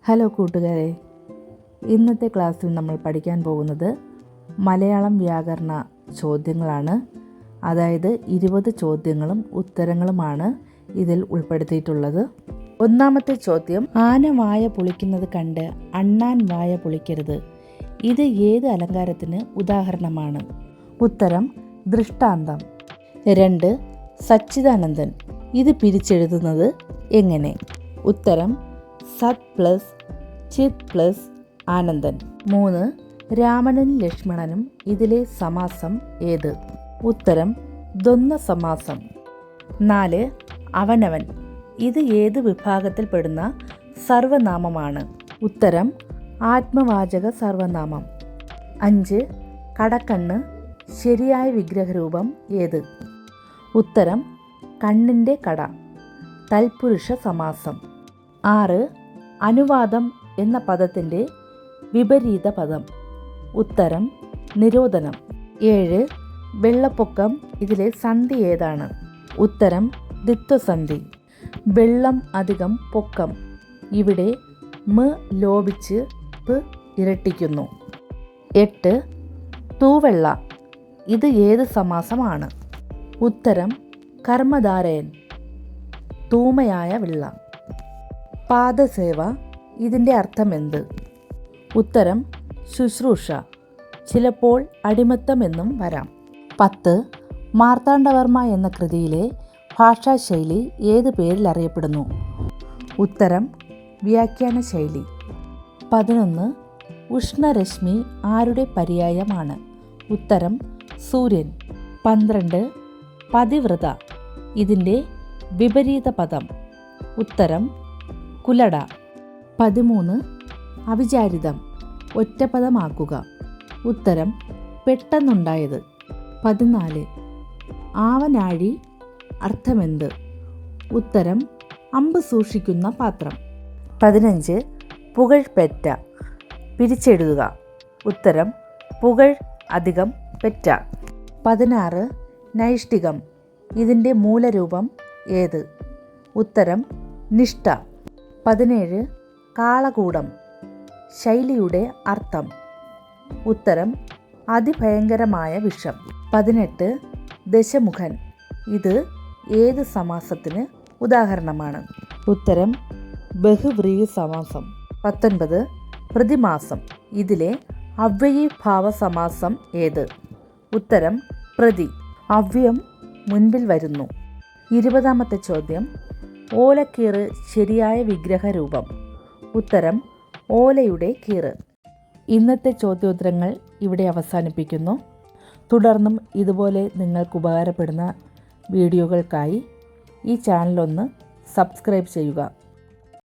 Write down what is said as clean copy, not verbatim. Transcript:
Hello കൂട്ടുകാരെ, ഇന്നത്തെ ക്ലാസ്സിൽ നമ്മൾ പഠിക്കാൻ പോകുന്നത് മലയാളം വ്യാകരണ ചോദ്യങ്ങളാണ്. അതായത് 20 ചോദ്യങ്ങളും ഉത്തരങ്ങളുമാണ് ഇതിൽ ഉൾപ്പെടുത്തിയിട്ടുള്ളത്. ഒന്നാമത്തെ ചോദ്യം, ആന വായ പൊളിക്കുന്നത് കണ്ട് അണ്ണാൻ വായ പൊളിക്കരുത്. ഇത് ഏത് അലങ്കാരത്തിന് ഉദാഹരണമാണ്? ഉത്തരം ദൃഷ്ടാന്തം. 2. സച്ചിദാനന്ദൻ. ഇത് പിരിച്ചെഴുതുന്നത് എങ്ങനെ? ഉത്തരം സത് പ്ലസ് ചിത് പ്ലസ് ആനന്ദൻ. 3. രാമനും ലക്ഷ്മണനും ഇതിലെ സമാസം ഏത്? ഉത്തരം ദ്വന്ദ്വ സമാസം. 4. അവനവൻ. ഇത് ഏത് വിഭാഗത്തിൽപ്പെടുന്ന സർവനാമമാണ്? ഉത്തരം ആത്മവാചക സർവനാമം. 5. കടക്കണ്ണ്. ശരിയായ വിഗ്രഹരൂപം ഏത്? ഉത്തരം കണ്ണിൻ്റെ കട. തൽപുരുഷ സമാസം. 6. അനുവാദം എന്ന പദത്തിൻ്റെ വിപരീത പദം. ഉത്തരം നിരോധനം. 7. വെള്ളപ്പൊക്കം. ഇതിലെ സന്ധി ഏതാണ്? ഉത്തരം ദ്വിത്വസന്ധി. വെള്ളം അധികം പൊക്കം. ഇവിടെ മ ലോപിച്ച് പ് ഇരട്ടിക്കുന്നു. 8. തൂവെള്ള. ഇത് ഏത് സമാസമാണ്? ഉത്തരം കർമ്മധാരയൻ. തൂമയായ വെള്ള. പാദസേവ. ഇതിൻ്റെ അർത്ഥമെന്ത്? ഉത്തരം ശുശ്രൂഷ. ചിലപ്പോൾ അടിമത്തമെന്നും വരാം. 10. മാർത്താണ്ഡവർമ്മ എന്ന കൃതിയിലെ ഭാഷാശൈലി ഏത് പേരിൽ അറിയപ്പെടുന്നു? ഉത്തരം വ്യാഖ്യാന ശൈലി. 11. ഉഷ്ണരശ്മി ആരുടെ പര്യായമാണ്? ഉത്തരം സൂര്യൻ. 12. പതിവ്രത. ഇതിൻ്റെ വിപരീത പദം. ഉത്തരം കുലട. 13. അവിചാരിതം. ഒറ്റപ്പദമാക്കുക. ഉത്തരം പെട്ടെന്നുണ്ടായത്. 14. ആവനാഴി. അർത്ഥമെന്ത്? ഉത്തരം അമ്പ് സൂക്ഷിക്കുന്ന പാത്രം. 15. പുകഴ്പെറ്റ. പിരിച്ചെഴുതുക. ഉത്തരം പുകഴ് അധികം പെറ്റ. 16. നൈഷ്ഠികം. ഇതിൻ്റെ മൂലരൂപം ഏത്? ഉത്തരം നിഷ്ഠ. 17. കാളകൂടം. ശൈലിയുടെ അർത്ഥം. ഉത്തരം അതിഭയങ്കരമായ വിഷം. 18. ദശമുഖൻ. ഇത് ഏത് സമാസത്തിന് ഉദാഹരണമാണ്? ഉത്തരം ബഹുവ്രീഹി സമാസം. 19. പ്രതിമാസം. ഇതിലെ അവ്യയീഭാവ സമാസം ഏത്? ഉത്തരം പ്രതി. അവ്യം മുൻപിൽ വരുന്നു. 20ാമത്തെ ചോദ്യം, ഓലക്കീറ് ശരിയായ വിഗ്രഹരൂപം. ഉത്തരം ഓലയുടെ കീറ്. ഇന്നത്തെ ചോദ്യോത്തരങ്ങൾ ഇവിടെ അവസാനിപ്പിക്കുന്നു. തുടർന്നും ഇതുപോലെ നിങ്ങൾക്ക് ഉപകാരപ്പെടുന്ന വീഡിയോകൾക്കായി ഈ ചാനലൊന്ന് സബ്സ്ക്രൈബ് ചെയ്യുക.